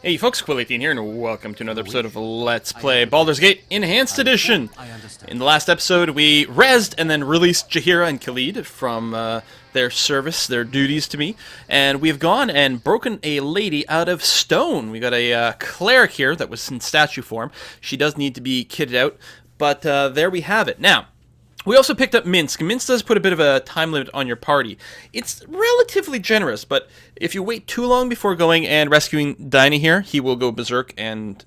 Hey folks, Quilly18 here, and welcome to another episode of Let's Play Baldur's Gate Enhanced Edition! In the last episode, we rezzed and then released Jaheira and Khalid from their service, their duties to me, and we've gone and broken a lady out of stone. We got a cleric here that was in statue form. She does need to be kitted out, but there we have it. Now, we also picked up Minsk. Minsk does put a bit of a time limit on your party. It's relatively generous, but if you wait too long before going and rescuing Dinah here, he will go berserk and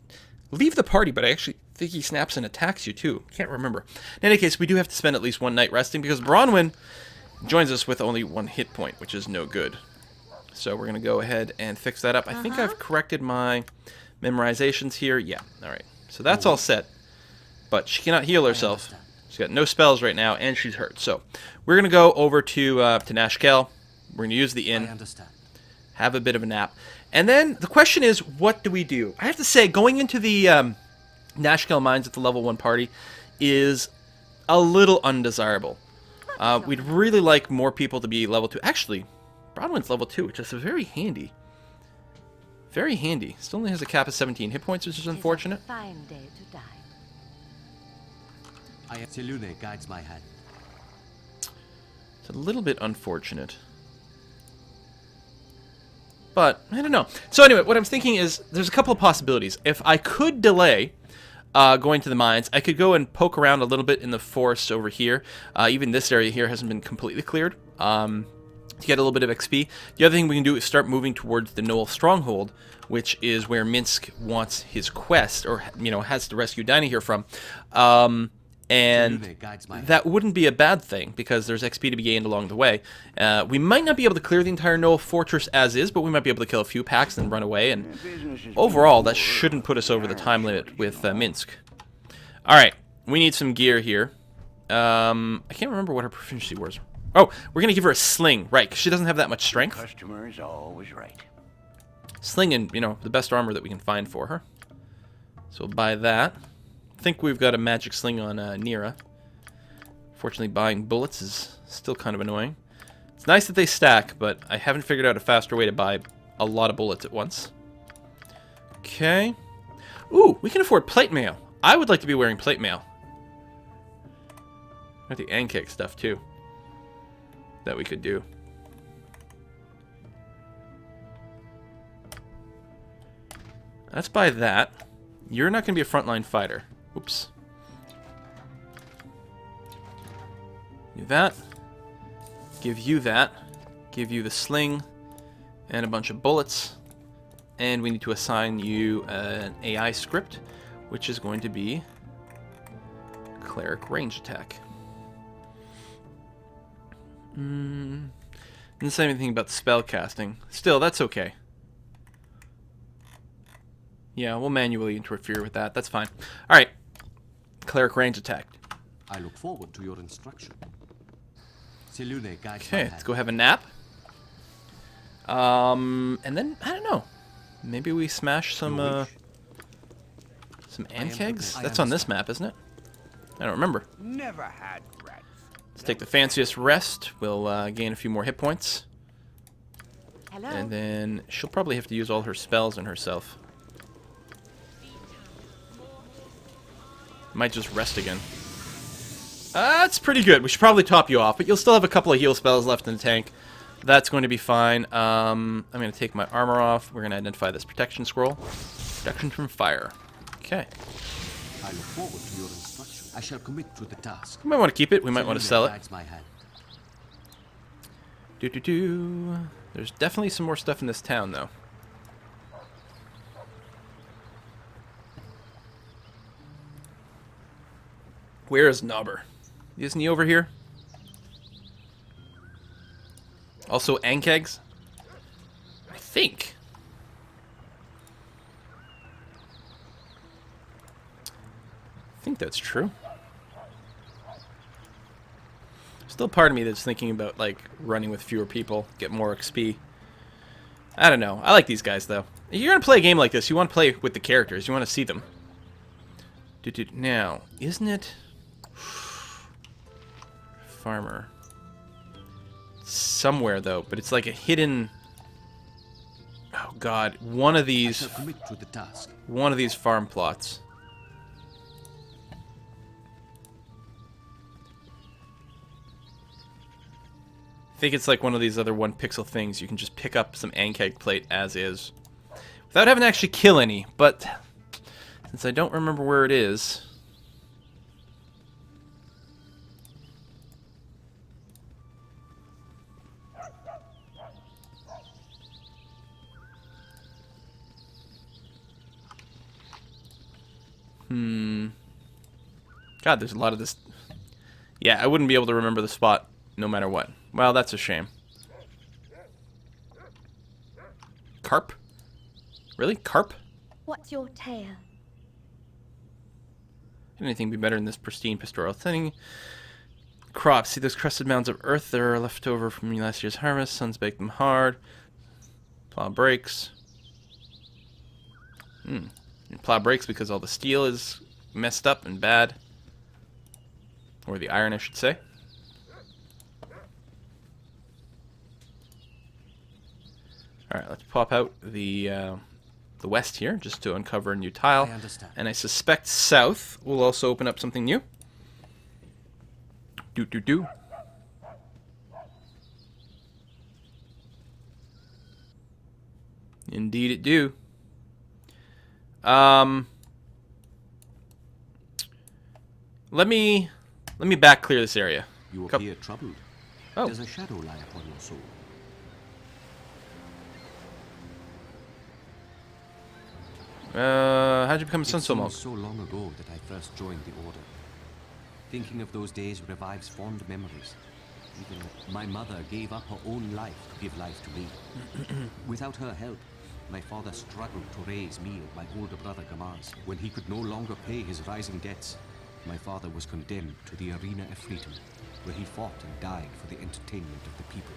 leave the party, but I actually think he snaps and attacks you too. Can't remember. In any case, we do have to spend at least one night resting because Bronwyn joins us with only one hit point, which is no good. So we're going to go ahead and fix that up. I think I've corrected my memorizations here. Yeah, alright. So that's all set, but she cannot heal herself. She's got no spells right now, and she's hurt. So we're going to go over to Nashkel. We're going to use the inn, have a bit of a nap. And then the question is, what do we do? I have to say, going into the Nashkel mines at the level 1 party is a little undesirable. We'd really like more people to be level 2. Actually, Bronwyn's level 2, which is very handy. Very handy. Still only has a cap of 17 hit points, which is unfortunate. Fine day to die. Selune guides my hand. It's a little bit unfortunate. But, I don't know. So anyway, what I'm thinking is, there's a couple of possibilities. If I could delay going to the mines, I could go and poke around a little bit in the forest over here. Even this area here hasn't been completely cleared. To get a little bit of XP. The other thing we can do is start moving towards the Knoll Stronghold, which is where Minsk wants his quest, or, you know, has to rescue Dinah here from. And that wouldn't be a bad thing, because there's XP to be gained along the way. We might not be able to clear the entire Knoll Fortress as is, but we might be able to kill a few packs and run away, and overall, that shouldn't put us over the time limit with Minsk. Alright, we need some gear here. I can't remember what her proficiency was. Oh, we're going to give her a sling, right, because she doesn't have that much strength. Customer is always right. Sling and, you know, the best armor that we can find for her. So we'll buy that. I think we've got a magic sling on Nira. Fortunately, buying bullets is still kind of annoying. It's nice that they stack, but I haven't figured out a faster way to buy a lot of bullets at once. Okay. Ooh, we can afford plate mail. I would like to be wearing plate mail. Got the Ankeg stuff, too, that we could do. Let's buy that. You're not going to be a frontline fighter. Oops. Do that. Give you that. Give you the sling and a bunch of bullets. And we need to assign you an AI script, which is going to be Cleric Range Attack. Didn't say anything about the spell casting. Still, that's okay. Yeah, we'll manually interfere with that. That's fine. Alright. Cleric Range Attack. I look forward to your instruction. Selune guides Okay, my let's hand. go have a nap. And then, I don't know. Maybe we smash some Ankegs? That's on this map, isn't it? I don't remember. Never had rats. Let's take the fanciest rest. We'll gain a few more hit points. Hello. And then she'll probably have to use all her spells on herself. Might just rest again. That's pretty good. We should probably top you off, but you'll still have a couple of heal spells left in the tank. That's going to be fine. I'm going to take my armor off. We're going to identify this protection scroll. Protection from fire. Okay. I look forward to your instruction. I shall commit to the task. We might want to keep it. We might want to Selune sell it. guides my hand. There's definitely some more stuff in this town, though. Where is Nobber? Isn't he over here? Also Ankegs? I think. I think that's true. Still part of me that's thinking about, like, running with fewer people, get more XP. I don't know. I like these guys, though. If you're going to play a game like this, you want to play with the characters. You want to see them. Now, isn't it... Farmer. Somewhere, though, but it's like a hidden... Oh god, one of I these shall commit to the task. farm plots. I think it's like one of these other 1-pixel things. You can just pick up some Ankeg plate as is without having to actually kill any, but since I don't remember where it is. God, there's a lot of this. Yeah, I wouldn't be able to remember the spot no matter what. Well, that's a shame. Carp? Really? Carp? What's your tale? Can anything be better than this pristine pastoral thing? Crops. See those crusted mounds of earth that are left over from last year's harvest? Sun's baked them hard. Plow breaks. Plow breaks because all the steel is messed up and bad. Or the iron, I should say. Alright, let's pop out the west here, just to uncover a new tile. I understand. And I suspect south will also open up something new. Do. Indeed it do. Let me back clear this area. You appear troubled. Oh. Does a shadow lie upon your soul? How'd you become a Sun Soul monk? It seems so long ago that I first joined the order. Thinking of those days revives fond memories. Even my mother gave up her own life to give life to me. Without her help, my father struggled to raise me and my older brother Gamaz. When he could no longer pay his rising debts, my father was condemned to the arena of freedom, where he fought and died for the entertainment of the people.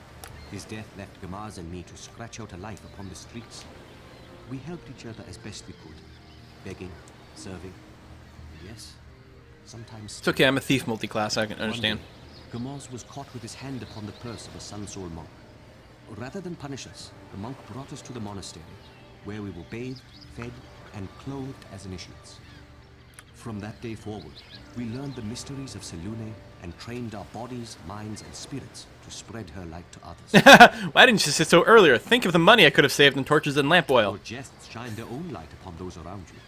His death left Gamaz and me to scratch out a life upon the streets. We helped each other as best we could, begging, serving, and yes, sometimes... It's okay, I'm a thief multi-class, I can understand. Gamaz was caught with his hand upon the purse of a Sun Soul monk. Rather than punish us, the monk brought us to the monastery, where we were bathed, fed, and clothed as initiates. From that day forward, we learned the mysteries of Selune and trained our bodies, minds, and spirits to spread her light to others. Why didn't you say so earlier? Think of the money I could have saved in torches and lamp oil. Your jests shine their own light upon those around you.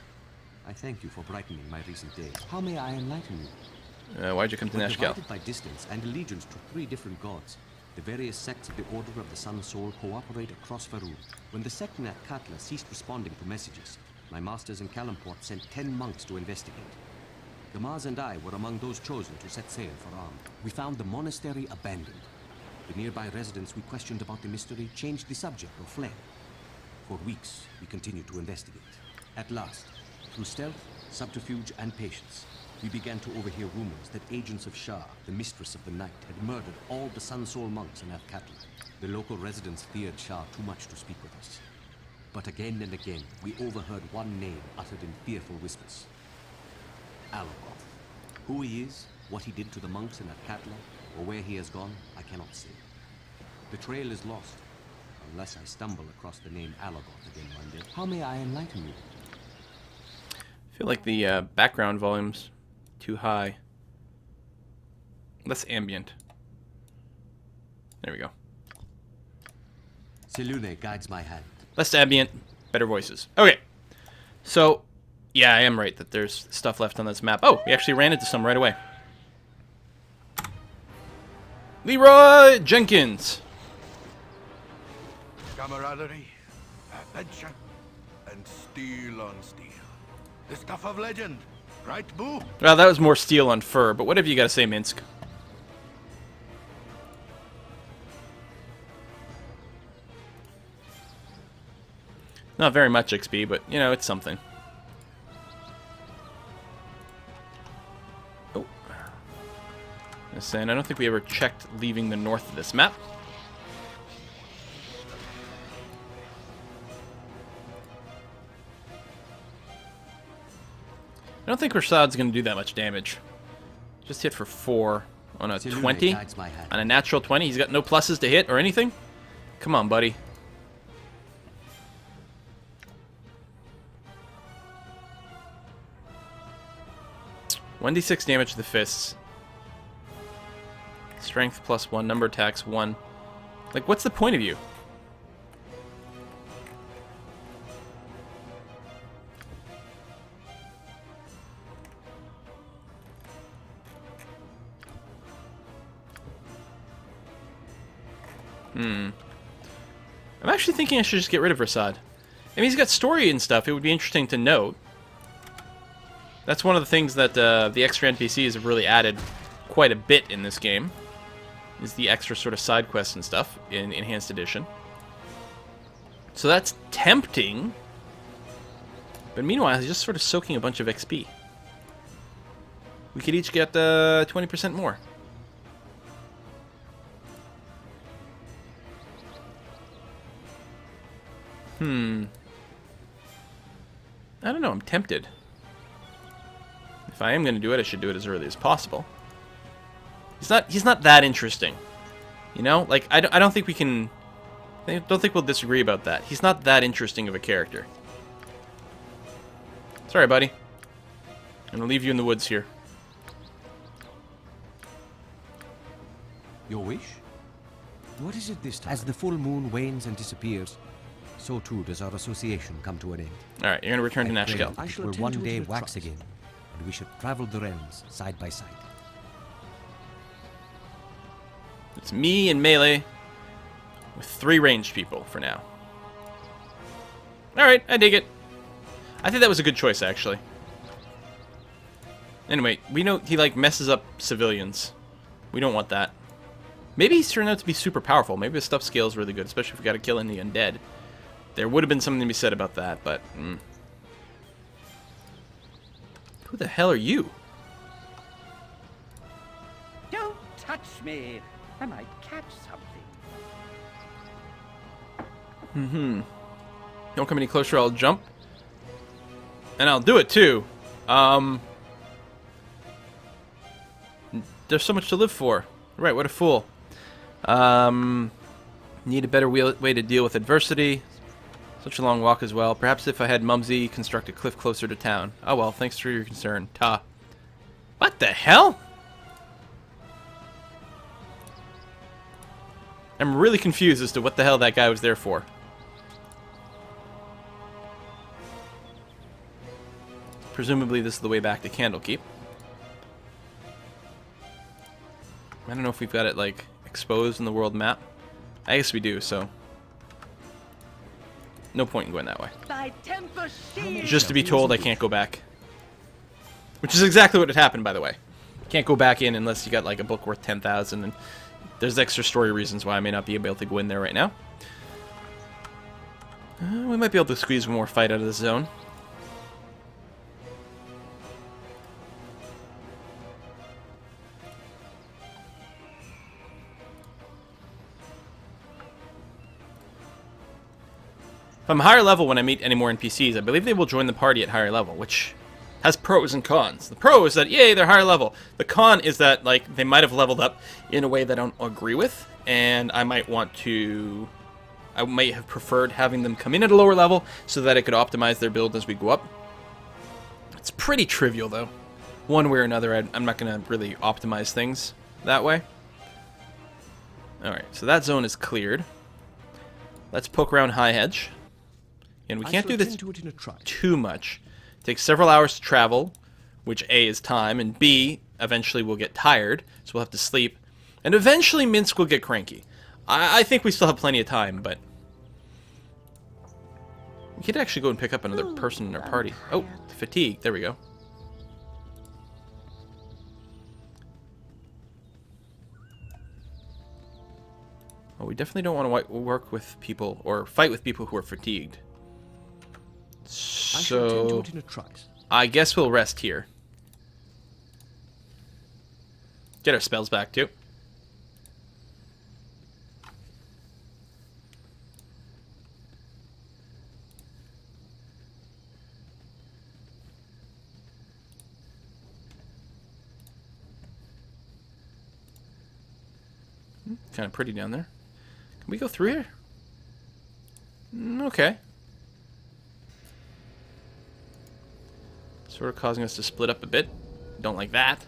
I thank you for brightening my recent days. How may I enlighten you? Why'd you come to We're Nashkel? divided by distance and allegiance to 3 different gods. The various sects of the Order of the Sun Soul cooperate across Faroe. When the sect in Athkatla ceased responding to messages, my masters in Kalamport sent 10 monks to investigate. Gamaz and I were among those chosen to set sail for Arm. We found the monastery abandoned. The nearby residents we questioned about the mystery changed the subject or fled. For weeks, we continued to investigate. At last, through stealth, subterfuge, and patience, we began to overhear rumors that agents of Shah, the mistress of the night, had murdered all the Sun Soul monks in Athkatla. The local residents feared Shah too much to speak with us. But again and again, we overheard one name uttered in fearful whispers. Alagoth. Who he is, what he did to the monks in Athkatla, or where he has gone, I cannot say. The trail is lost, unless I stumble across the name Alagoth again one day. How may I enlighten you? I feel like the background volume's too high. Less ambient. There we go. Selune guides my hand. Less ambient, better voices. Okay. So, yeah, I am right that there's stuff left on this map. Oh, we actually ran into some right away. Leroy Jenkins. Camaraderie, adventure, and steel on steel. The stuff of legend, right, Boo? Well, that was more steel on fur, but whatever you gotta say, Minsk. Not very much XP, but, you know, it's something. Oh. Just saying, I don't think we ever checked leaving the north of this map. I don't think Rasad's going to do that much damage. Just hit for 4 on a Selune 20. guides my hand. On a natural 20. He's got no pluses to hit or anything. Come on, buddy. 1d6 damage to the fists. Strength +1, number attacks 1. Like, what's the point of you? I'm actually thinking I should just get rid of Rasad. I mean, he's got story and stuff. It would be interesting to note. That's one of the things that the extra NPCs have really added quite a bit in this game. Is the extra sort of side quests and stuff in Enhanced Edition. So that's tempting. But meanwhile, he's just sort of soaking a bunch of XP. We could each get 20% more. I don't know, I'm tempted. If I am going to do it, I should do it as early as possible. He's not that interesting. You know? Like, I don't think we can... I don't think we'll disagree about that. He's not that interesting of a character. Sorry, buddy. I'm going to leave you in the woods here. Your wish? What is it this time? As the full moon wanes and disappears, so too does our association come to an end. Alright, you're going to return to Nashkel. I shall one day wax again, and we should travel the realms side by side. It's me and Melee with 3 ranged people for now. Alright, I dig it. I think that was a good choice, actually. Anyway, we know he, like, messes up civilians. We don't want that. Maybe he's turned out to be super powerful. Maybe his stuff scale is really good, especially if we got to kill any undead. There would have been something to be said about that, but... Who the hell are you? Don't touch me. I might catch something. Don't come any closer, I'll jump. And I'll do it, too. There's so much to live for. Right, what a fool. Need a better way to deal with adversity. Such a long walk as well. Perhaps if I had Mumsy construct a cliff closer to town. Oh well, thanks for your concern. Ta. What the hell? I'm really confused as to what the hell that guy was there for. Presumably this is the way back to Candlekeep. I don't know if we've got it, like, exposed in the world map. I guess we do, so... no point in going that way. Just to be told I can't go back. Which is exactly what had happened, by the way. Can't go back in unless you got, like, a book worth 10,000, and there's extra story reasons why I may not be able to go in there right now. We might be able to squeeze one more fight out of this zone. If I'm higher level when I meet any more NPCs, I believe they will join the party at higher level, which has pros and cons. The pro is that, yay, they're higher level. The con is that, like, they might have leveled up in a way that I don't agree with, and I might want to... I might have preferred having them come in at a lower level so that I could optimize their build as we go up. It's pretty trivial, though. One way or another, I'm not going to really optimize things that way. Alright, so that zone is cleared. Let's poke around High Hedge. And we can't do this too much. It takes several hours to travel, which A is time, and B, eventually we'll get tired, so we'll have to sleep. And eventually Minsk will get cranky. I think we still have plenty of time, but... we could actually go and pick up another person in our party. Oh, fatigue. There we go. Oh, we definitely don't want to work with people, or fight with people who are fatigued. So, I guess we'll rest here. Get our spells back, too. Kind of pretty down there. Can we go through here? Okay. Sort of causing us to split up a bit. Don't like that.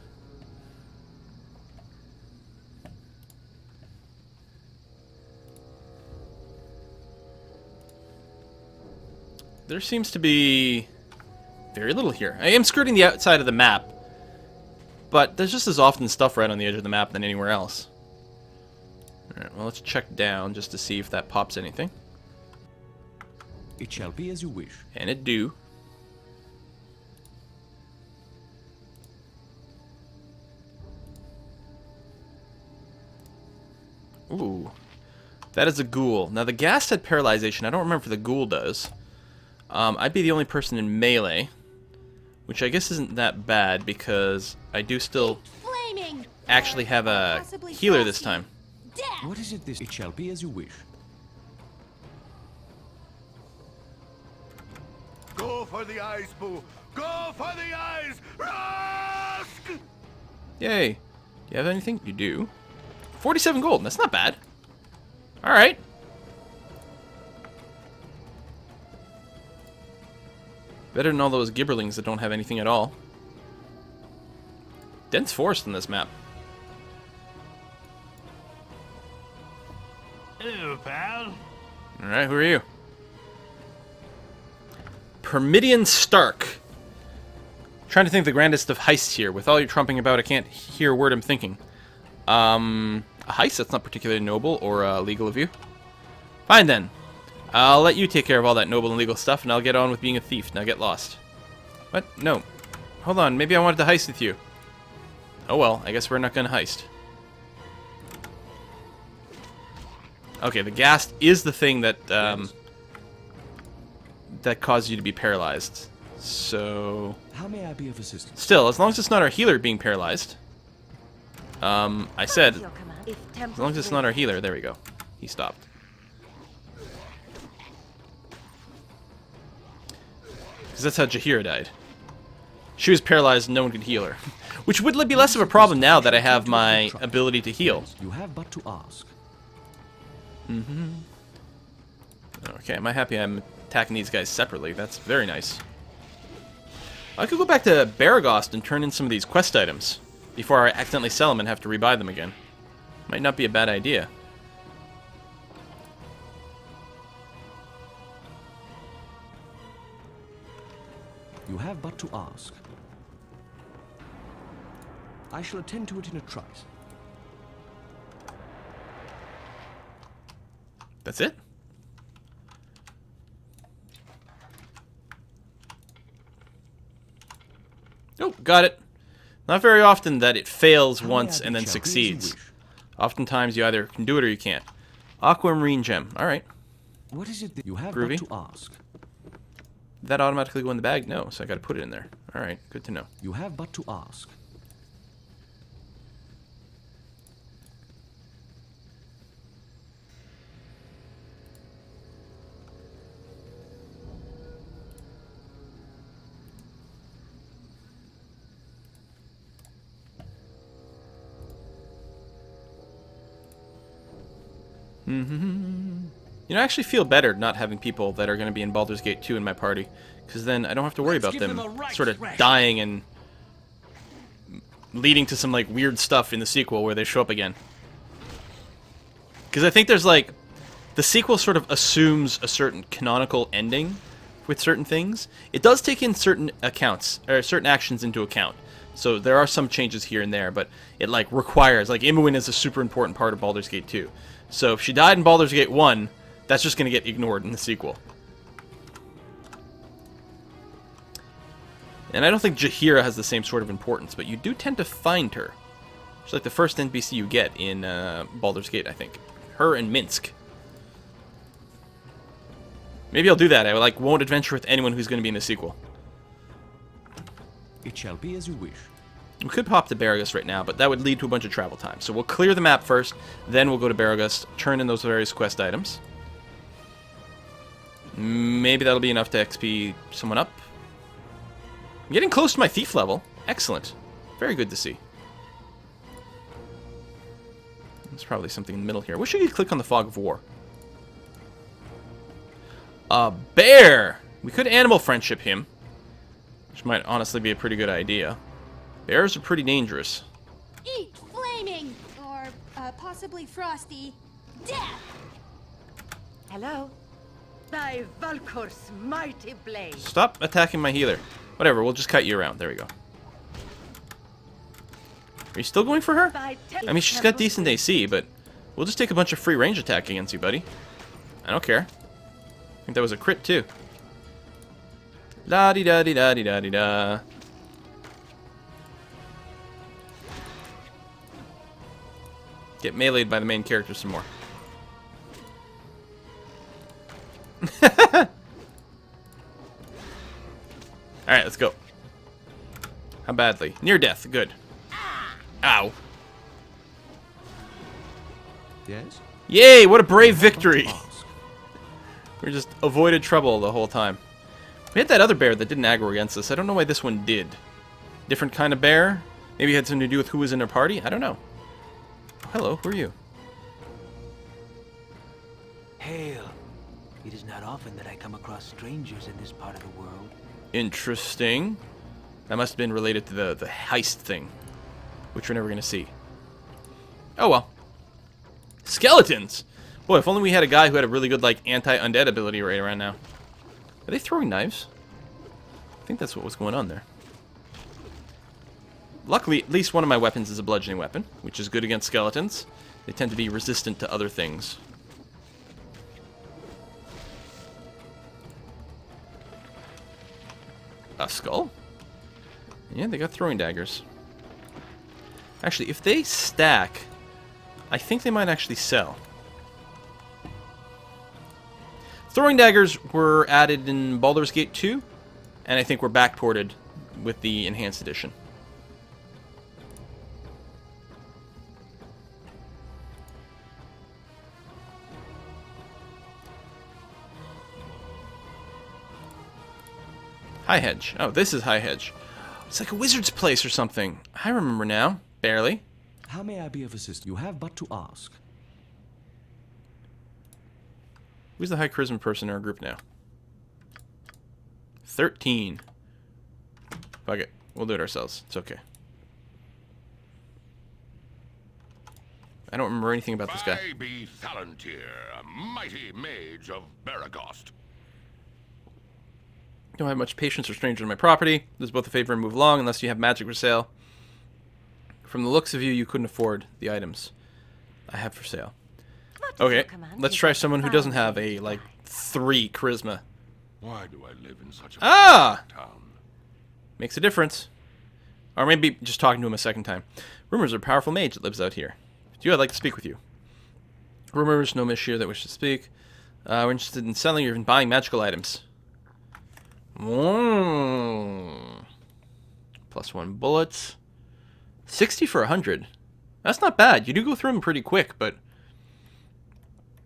There seems to be very little here. I am skirting the outside of the map, but there's just as often stuff right on the edge of the map than anywhere else. Alright, well, let's check down just to see if that pops anything. It shall be as you wish. And it do. Ooh. That is a ghoul. Now, the ghast had paralyzation. I don't remember if the ghoul does. I'd be the only person in melee, which I guess isn't that bad because I do still actually have a healer this time. What is it this? It shall be as you wish. Go for the eyes, Boo! Go for the eyes! Rusk! Yay. Do you have anything? You do. 47 gold. That's not bad. Alright. Better than all those gibberlings that don't have anything at all. Dense forest in this map. Hello, pal. Alright, who are you? Permidian Stark. Trying to think of the grandest of heists here. With all your trumping about, I can't hear a word I'm thinking. A heist? That's not particularly noble or legal of you. Fine then. I'll let you take care of all that noble and legal stuff, and I'll get on with being a thief. Now get lost. What? No. Hold on, maybe I wanted to heist with you. Oh well, I guess we're not gonna heist. Okay, the ghast is the thing that, that caused you to be paralyzed. So... How may I be of assistance? Still, as long as it's not our healer being paralyzed. I said, Your command. If as long as it's not our healer, there we go. He stopped. Because that's how Jaheira died. She was paralyzed and no one could heal her. Which would be less of a problem now that I have my ability to heal. You have but to ask. Okay, am I happy I'm attacking these guys separately? That's very nice. I could go back to Baragost and turn in some of these quest items before I accidentally sell them and have to rebuy them again. Might not be a bad idea. You have but to ask. I shall attend to it in a trice. That's it? Oh, got it. Not very often that it fails once and then succeeds. Oftentimes you either can do it or you can't. Aquamarine gem. Alright. What is it that you have Groovy. but to ask? Did that automatically go in the bag? No, so I gotta put it in there. Alright, good to know. You have but to ask. You know, I actually feel better not having people that are going to be in Baldur's Gate 2 in my party, because then I don't have to worry about them sort of dying and leading to some, like, weird stuff in the sequel where they show up again. Because I think there's, like, the sequel sort of assumes a certain canonical ending with certain things. It does take in certain accounts, or certain actions into account. So there are some changes here and there, but it, like, requires, like, Imoen is a super important part of Baldur's Gate 2. So if she died in Baldur's Gate 1, that's just going to get ignored in the sequel. And I don't think Jaheira has the same sort of importance, but you do tend to find her. She's like the first NPC you get in Baldur's Gate, I think. Her and Minsk. Maybe I'll do that. I like won't adventure with anyone who's going to be in the sequel. It shall be as you wish. We could pop to Baragus right now, but that would lead to a bunch of travel time. So we'll clear the map first, then we'll go to Baragus, turn in those various quest items. Maybe that'll be enough to XP someone up. I'm getting close to my thief level. Excellent. Very good to see. There's probably something in the middle here. Wish I could click on the Fog of War. A bear! We could animal friendship him, which might honestly be a pretty good idea. Bears are pretty dangerous. Eat flaming, or possibly frosty, death! Hello? Thy Valkor's mighty blade. Stop attacking my healer. Whatever, we'll just cut you around. There we go. Are you still going for her? I mean, she's got decent AC, but we'll just take a bunch of free range attack against you, buddy. I don't care. I think that was a crit, too. La-di-da-di-da-di-da-di-da. Get meleeed by the main character some more. Alright, let's go. How badly? Near death. Good. Ow. Yes? Yay, what a brave victory. We just avoided trouble the whole time. We had that other bear that didn't aggro against us. I don't know why this one did. Different kind of bear? Maybe it had something to do with who was in our party? I don't know. Oh, hello, who are you? Hail. It is not often that I come across strangers in this part of the world. Interesting. That must have been related to the heist thing, which we're never going to see. Oh well. Skeletons! Boy, if only we had a guy who had a really good, like, anti-undead ability right around now. Are they throwing knives? I think that's what was going on there. Luckily, at least one of my weapons is a bludgeoning weapon, which is good against skeletons. They tend to be resistant to other things. A skull? Yeah, they got throwing daggers. Actually, if they stack, I think they might actually sell. Throwing daggers were added in Baldur's Gate 2, and I think were backported with the Enhanced Edition. High Hedge. Oh, this is High Hedge. It's like a wizard's place or something. I remember now. Barely. How may I be of assistance? You have but to ask. Who's the high charisma person in our group now? 13. Fuck it. We'll do it ourselves. It's okay. I don't remember anything about this guy. I be Thalantir, a mighty mage of Baragost. Don't have much patience for strangers on my property. There's both a favor and move along unless you have magic for sale. From the looks of you, you couldn't afford the items I have for sale. Okay, let's try someone who doesn't have a, like, 3 charisma. Why do I live in such a town? Makes a difference. Or maybe just talking to him a second time. Rumors are a powerful mage that lives out here. If you, I'd like to speak with you. Rumors, no miss here that wish to speak. We're interested in selling or even buying magical items. Plus 1 bullets. 60 for 100. That's not bad. You do go through them pretty quick, but...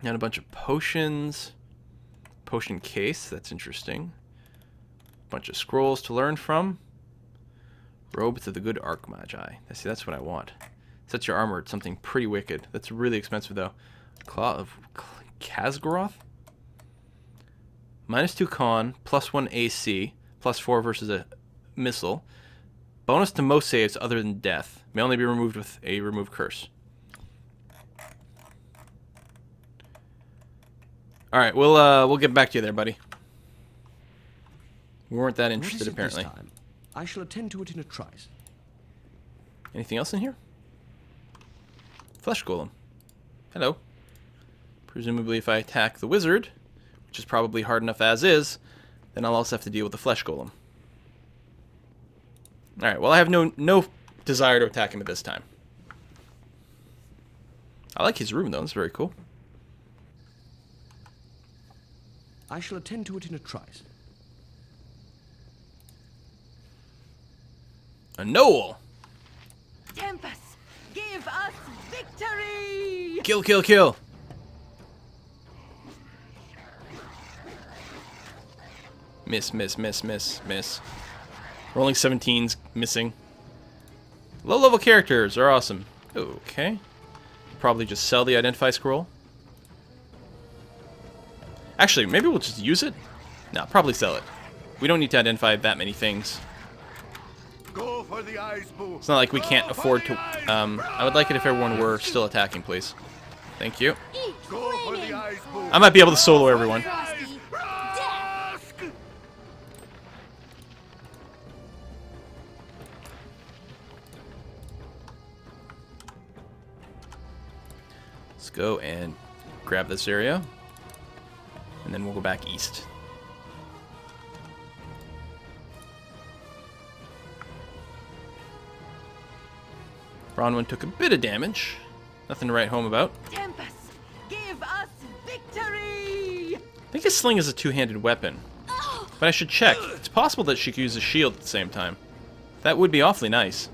And a bunch of potions. Potion case, that's interesting. Bunch of scrolls to learn from. Robe to the good Archmagi. See, that's what I want. Sets your armor at something pretty wicked. That's really expensive, though. Claw of Khazgoroth? -2 con, +1 AC, +4 versus a missile. Bonus to most saves other than death. May only be removed with a remove curse. Alright, we'll get back to you there, buddy. We weren't that interested, apparently. This time? I shall attend to it in a trice. Anything else in here? Flesh Golem. Hello. Presumably if I attack the wizard, which is probably hard enough as is, then I'll also have to deal with the Flesh Golem. Alright, well I have no desire to attack him at this time. I like his room though, it's very cool. I shall attend to it in a trice. A Knoll! Tempest, give us victory! Kill, kill, kill! Miss, miss, miss, miss, miss. Rolling 17's missing. Low-level characters are awesome. Okay. Probably just sell the Identify Scroll. Actually, maybe we'll just use it? No, probably sell it. We don't need to identify that many things. Go for the eyes, Boo. It's not like we Go can't for afford the to... eyes, I would like it if everyone were still attacking, please. Thank you. Eat Go for flaming. the eyes, Boo. I might be able to solo everyone. Frosty. Death. Rusk! Let's go and grab this area. And then we'll go back east. Bronwyn took a bit of damage. Nothing to write home about. Tempest, give us victory! I think his sling is a two-handed weapon. But I should check. It's possible that she could use a shield at the same time. That would be awfully nice.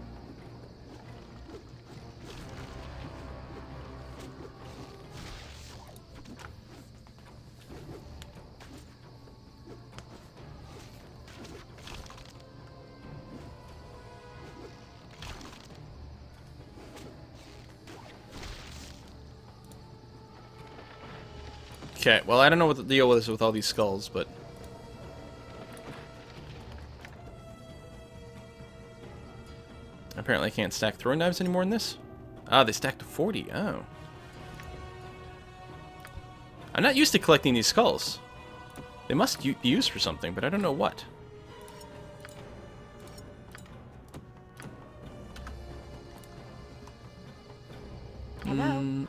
Okay, well, I don't know what the deal is with all these skulls, but... Apparently I can't stack throwing knives anymore in this. Ah, they stack to 40. Oh. I'm not used to collecting these skulls. They must be used for something, but I don't know what. Hello?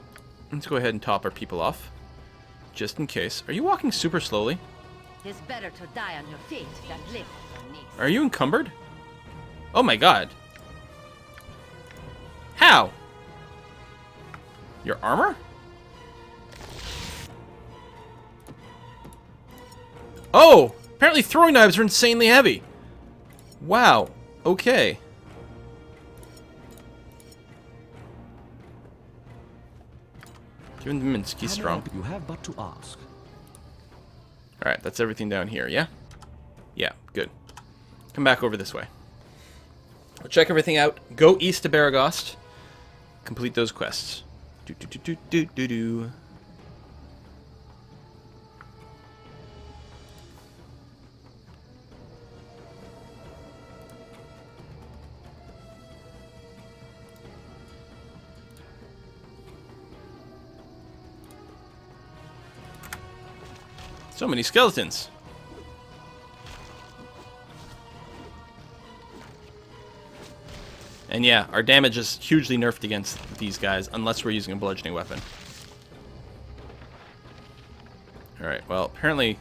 Let's go ahead and top our people off. Just in case. Are you walking super slowly? It's better to die on your feet than live on your knees. Are you encumbered? Oh my god. How? Your armor? Oh! Apparently throwing knives are insanely heavy. Wow. Okay. Given Minsky strong. You have but to ask. Alright, that's everything down here, yeah? Yeah, good. Come back over this way. We'll check everything out. Go east to Baragost. Complete those quests. Do. So many skeletons. And yeah, our damage is hugely nerfed against these guys, unless we're using a bludgeoning weapon. Alright, well, apparently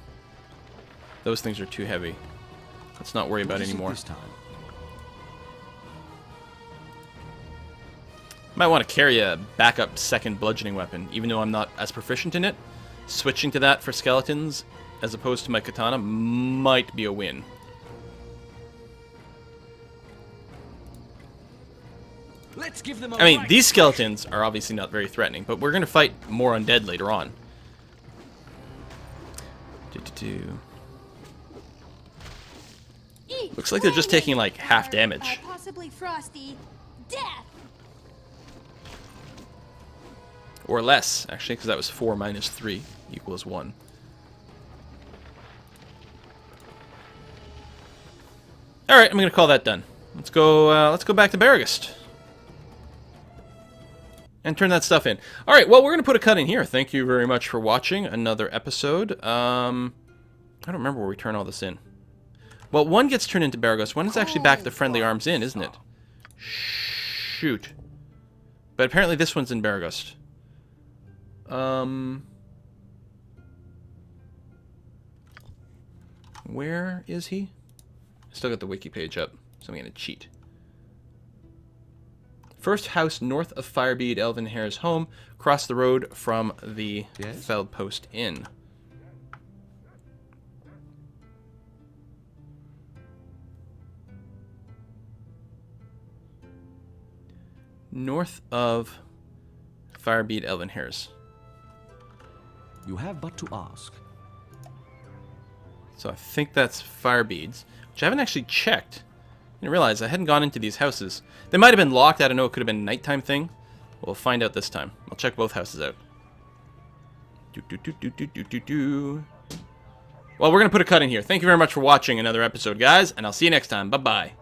those things are too heavy. Let's not worry about it anymore. This time. Might want to carry a backup second bludgeoning weapon, even though I'm not as proficient in it. Switching to that for skeletons, as opposed to my katana, might be a win. Let's give them a I mean, right. these skeletons are obviously not very threatening, but we're going to fight more undead later on. Eat Looks like they're just flaming. taking, like, half Or, damage. Possibly frosty. Death. Or less, actually, because that was 4 minus 3 equals 1. Alright, I'm going to call that done. Let's go back to Baragost. And turn that stuff in. Alright, well, we're going to put a cut in here. Thank you very much for watching another episode. I don't remember where we turn all this in. Well, one gets turned into Baragost. One is actually back to Friendly Arms Inn, isn't it? Shoot. But apparently this one's in Baragost. Where is he? Still got the wiki page up, so I'm going to cheat. First house north of Firebead Elven Hare's home, across the road from the Yes? Feldpost Inn. North of Firebead Elven Hare's. You have but to ask. So I think that's Firebeads, which I haven't actually checked. I didn't realize I hadn't gone into these houses. They might have been locked. I don't know. It could have been a nighttime thing. We'll find out this time. I'll check both houses out. Well, we're going to put a cut in here. Thank you very much for watching another episode, guys, and I'll see you next time. Bye-bye.